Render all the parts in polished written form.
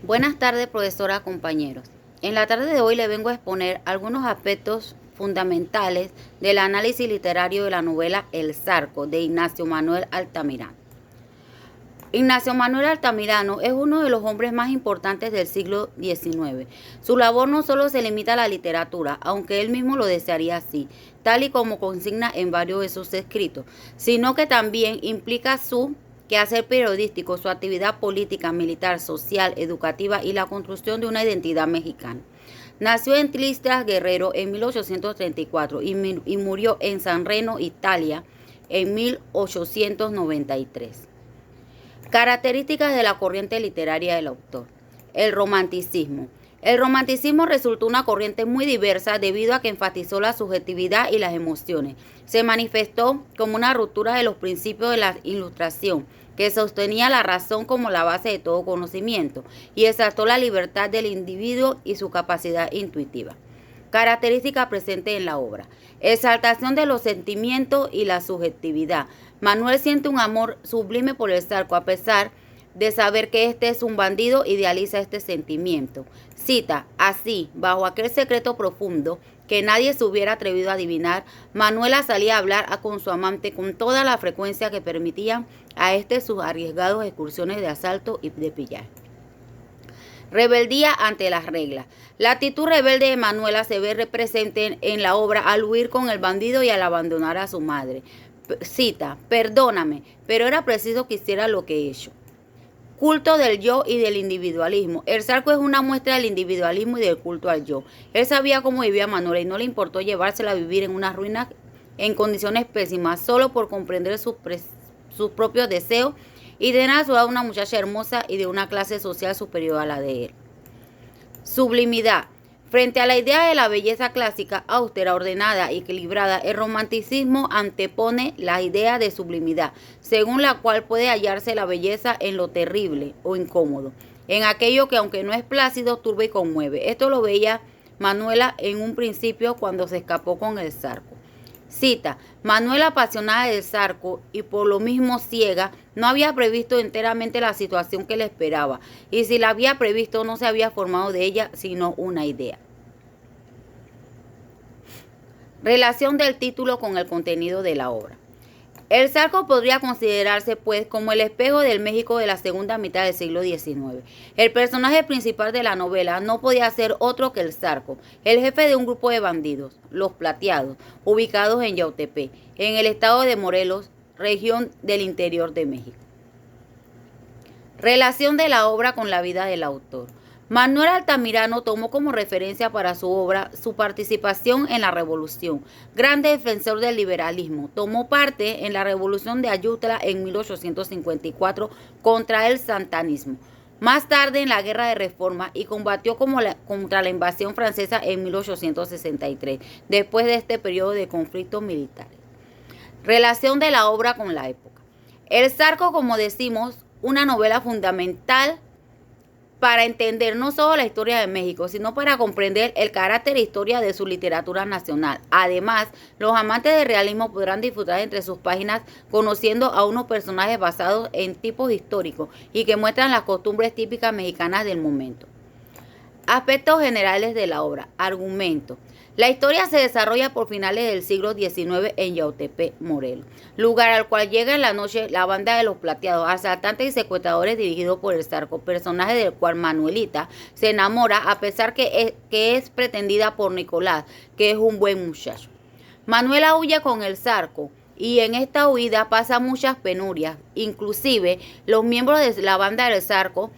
Buenas tardes, profesora, compañeros. En la tarde de hoy le vengo a exponer algunos aspectos fundamentales del análisis literario de la novela El Zarco de Ignacio Manuel Altamirano. Ignacio Manuel Altamirano es uno de los hombres más importantes del siglo XIX. Su labor no solo se limita a la literatura, aunque él mismo lo desearía así, tal y como consigna en varios de sus escritos, sino que también implica su quehacer periodístico, su actividad política, militar, social, educativa y la construcción de una identidad mexicana. Nació en Tlistra, Guerrero, en 1834 y murió en San Reno, Italia, en 1893. Características de la corriente literaria del autor. El romanticismo. El romanticismo resultó una corriente muy diversa debido a que enfatizó la subjetividad y las emociones. Se manifestó como una ruptura de los principios de la Ilustración, que sostenía la razón como la base de todo conocimiento, y exaltó la libertad del individuo y su capacidad intuitiva. Característica presente en la obra. Exaltación de los sentimientos y la subjetividad. Manuel siente un amor sublime por el Zarco a pesar de saber que este es un bandido, idealiza este sentimiento. Cita, así, bajo aquel secreto profundo que nadie se hubiera atrevido a adivinar, Manuela salía a hablar con su amante con toda la frecuencia que permitían a este sus arriesgadas excursiones de asalto y de pillaje. Rebeldía ante las reglas. La actitud rebelde de Manuela se ve presente en la obra al huir con el bandido y al abandonar a su madre. Cita, perdóname, pero era preciso que hiciera lo que he hecho. Culto del yo y del individualismo. El Zarco es una muestra del individualismo y del culto al yo. Él sabía cómo vivía Manuela y no le importó llevársela a vivir en unas ruinas en condiciones pésimas, solo por comprender sus propios deseos y tener a su lado una muchacha hermosa y de una clase social superior a la de él. Sublimidad. Frente a la idea de la belleza clásica, austera, ordenada y equilibrada, el romanticismo antepone la idea de sublimidad, según la cual puede hallarse la belleza en lo terrible o incómodo, en aquello que aunque no es plácido, turba y conmueve. Esto lo veía Manuela en un principio cuando se escapó con el Zarco. Cita, Manuela, apasionada del Zarco y por lo mismo ciega, no había previsto enteramente la situación que le esperaba, y si la había previsto no se había formado de ella sino una idea. Relación del título con el contenido de la obra. El Zarco podría considerarse, pues, como el espejo del México de la segunda mitad del siglo XIX. El personaje principal de la novela no podía ser otro que el Zarco, el jefe de un grupo de bandidos, los Plateados, ubicados en Yautepec, en el estado de Morelos, región del interior de México. Relación de la obra con la vida del autor. Manuel Altamirano tomó como referencia para su obra su participación en la Revolución. Gran defensor del liberalismo, tomó parte en la Revolución de Ayutla en 1854 contra el santanismo. Más tarde en la Guerra de Reforma y combatió contra la invasión francesa en 1863, después de este periodo de conflictos militares. Relación de la obra con la época. El Zarco, como decimos, una novela fundamental para entender no solo la historia de México, sino para comprender el carácter e historia de su literatura nacional. Además, los amantes del realismo podrán disfrutar entre sus páginas conociendo a unos personajes basados en tipos históricos y que muestran las costumbres típicas mexicanas del momento. Aspectos generales de la obra. Argumento. La historia se desarrolla por finales del siglo XIX en Yautepec, Morelos, lugar al cual llega en la noche la banda de los Plateados, asaltantes y secuestradores dirigidos por el Zarco, personaje del cual Manuelita se enamora a pesar que es pretendida por Nicolás, que es un buen muchacho. Manuela huye con el Zarco y en esta huida pasa muchas penurias, inclusive los miembros de la banda del Zarco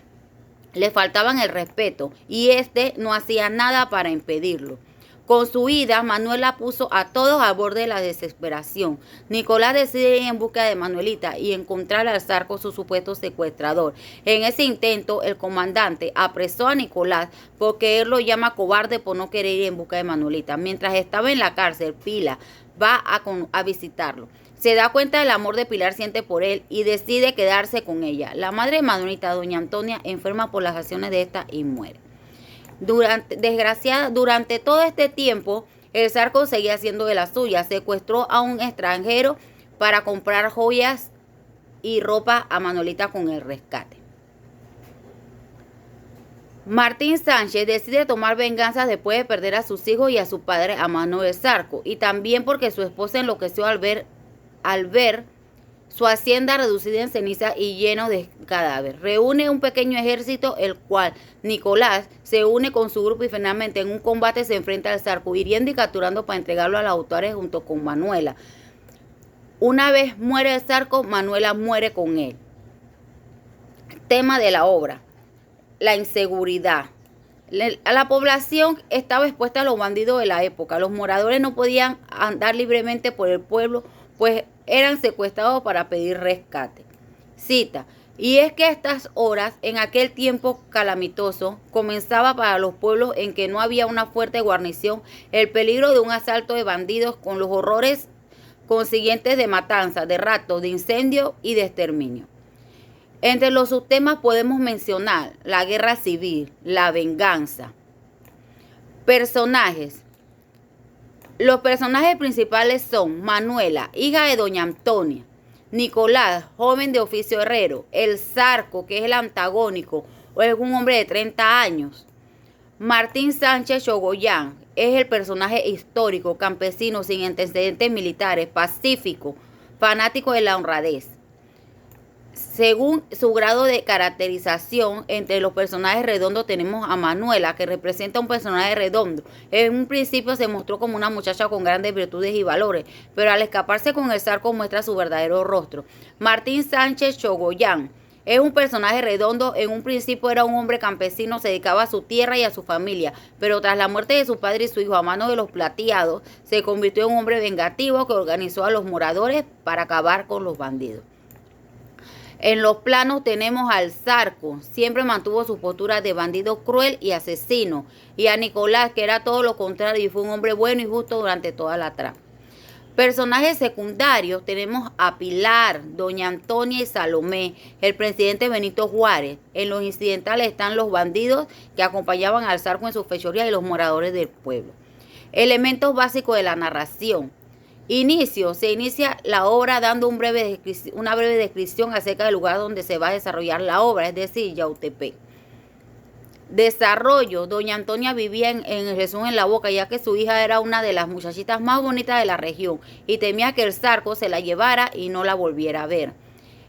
le faltaban el respeto y este no hacía nada para impedirlo. Con su ida, Manuela puso a todos al borde de la desesperación. Nicolás decide ir en busca de Manuelita y encontrar al Zarco, su supuesto secuestrador. En ese intento, el comandante apresó a Nicolás porque él lo llama cobarde por no querer ir en busca de Manuelita. Mientras estaba en la cárcel, Pila va a visitarlo. Se da cuenta del amor de Pilar siente por él y decide quedarse con ella. La madre de Manuelita, doña Antonia, enferma por las acciones de esta y muere. Durante todo este tiempo, el Zarco seguía haciendo de las suyas. Secuestró a un extranjero para comprar joyas y ropa a Manuelita con el rescate. Martín Sánchez decide tomar venganza después de perder a sus hijos y a su padre a mano del Zarco, y también porque su esposa enloqueció al ver su hacienda reducida en ceniza y lleno de cadáveres. Reúne un pequeño ejército, el cual Nicolás se une con su grupo y finalmente en un combate se enfrenta al Zarco, hiriendo y capturando para entregarlo a los autores junto con Manuela. Una vez muere el Zarco, Manuela muere con él. Tema de la obra: la inseguridad. La población estaba expuesta a los bandidos de la época. Los moradores no podían andar libremente por el pueblo, pues eran secuestrados para pedir rescate. Cita: y es que estas horas, en aquel tiempo calamitoso, comenzaba para los pueblos en que no había una fuerte guarnición el peligro de un asalto de bandidos con los horrores consiguientes de matanza, de rapto, de incendio y de exterminio. Entre los subtemas podemos mencionar la guerra civil, la venganza. Personajes. Los personajes principales son Manuela, hija de doña Antonia; Nicolás, joven de oficio herrero; el Zarco, que es el antagónico, o es un hombre de 30 años. Martín Sánchez Chogoyán es el personaje histórico, campesino, sin antecedentes militares, pacífico, fanático de la honradez. Según su grado de caracterización, entre los personajes redondos tenemos a Manuela, que representa un personaje redondo. En un principio se mostró como una muchacha con grandes virtudes y valores, pero al escaparse con el Zarco muestra su verdadero rostro. Martín Sánchez Chogoyán es un personaje redondo. En un principio era un hombre campesino, se dedicaba a su tierra y a su familia, pero tras la muerte de su padre y su hijo a manos de los Plateados, se convirtió en un hombre vengativo que organizó a los moradores para acabar con los bandidos. En los planos tenemos al Zarco, siempre mantuvo su postura de bandido cruel y asesino, y a Nicolás, que era todo lo contrario y fue un hombre bueno y justo durante toda la trama. Personajes secundarios tenemos a Pilar, doña Antonia y Salomé, el presidente Benito Juárez. En los incidentales están los bandidos que acompañaban al Zarco en sus fechorías y los moradores del pueblo. Elementos básicos de la narración. Inicio: se inicia la obra dando una breve descripción acerca del lugar donde se va a desarrollar la obra, es decir, Yautepec. Desarrollo: doña Antonia vivía en el resumen en la boca, ya que su hija era una de las muchachitas más bonitas de la región y temía que el Zarco se la llevara y no la volviera a ver.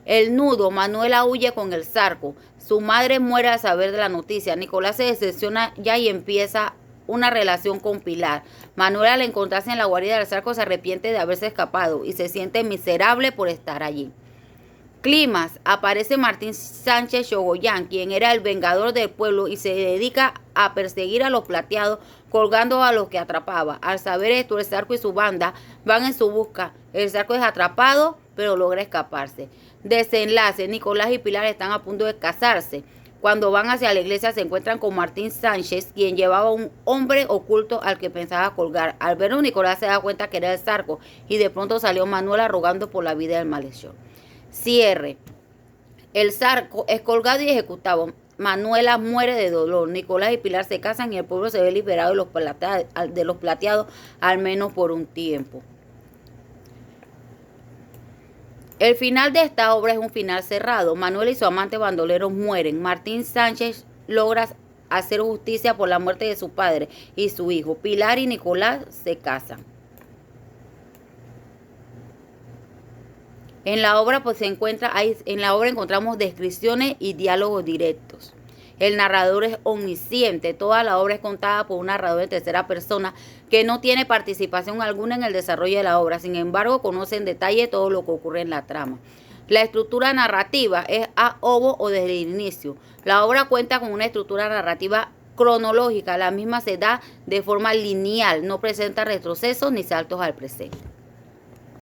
El nudo: Manuela huye con el Zarco. Su madre muere al saber de la noticia. Nicolás se decepciona ya y empieza una relación con Pilar. Manuela, al encontrarse en la guarida del Zarco, se arrepiente de haberse escapado y se siente miserable por estar allí. Clímax: aparece Martín Sánchez Chogoyán, quien era el vengador del pueblo y se dedica a perseguir a los Plateados, colgando a los que atrapaba. Al saber esto, el Zarco y su banda van en su busca. El Zarco es atrapado, pero logra escaparse. Desenlace: Nicolás y Pilar están a punto de casarse. Cuando van hacia la iglesia se encuentran con Martín Sánchez, quien llevaba un hombre oculto al que pensaba colgar. Al verlo, Nicolás se da cuenta que era el Zarco y de pronto salió Manuela rogando por la vida del malhechor. Cierre: el Zarco es colgado y ejecutado. Manuela muere de dolor. Nicolás y Pilar se casan y el pueblo se ve liberado de los Plateados, al menos por un tiempo. El final de esta obra es un final cerrado. Manuela y su amante bandolero mueren. Martín Sánchez logra hacer justicia por la muerte de su padre y su hijo. Pilar y Nicolás se casan. En la obra encontramos descripciones y diálogos directos. El narrador es omnisciente. Toda la obra es contada por un narrador en tercera persona que no tiene participación alguna en el desarrollo de la obra. Sin embargo, conoce en detalle todo lo que ocurre en la trama. La estructura narrativa es a ovo o desde el inicio. La obra cuenta con una estructura narrativa cronológica. La misma se da de forma lineal, no presenta retrocesos ni saltos al presente.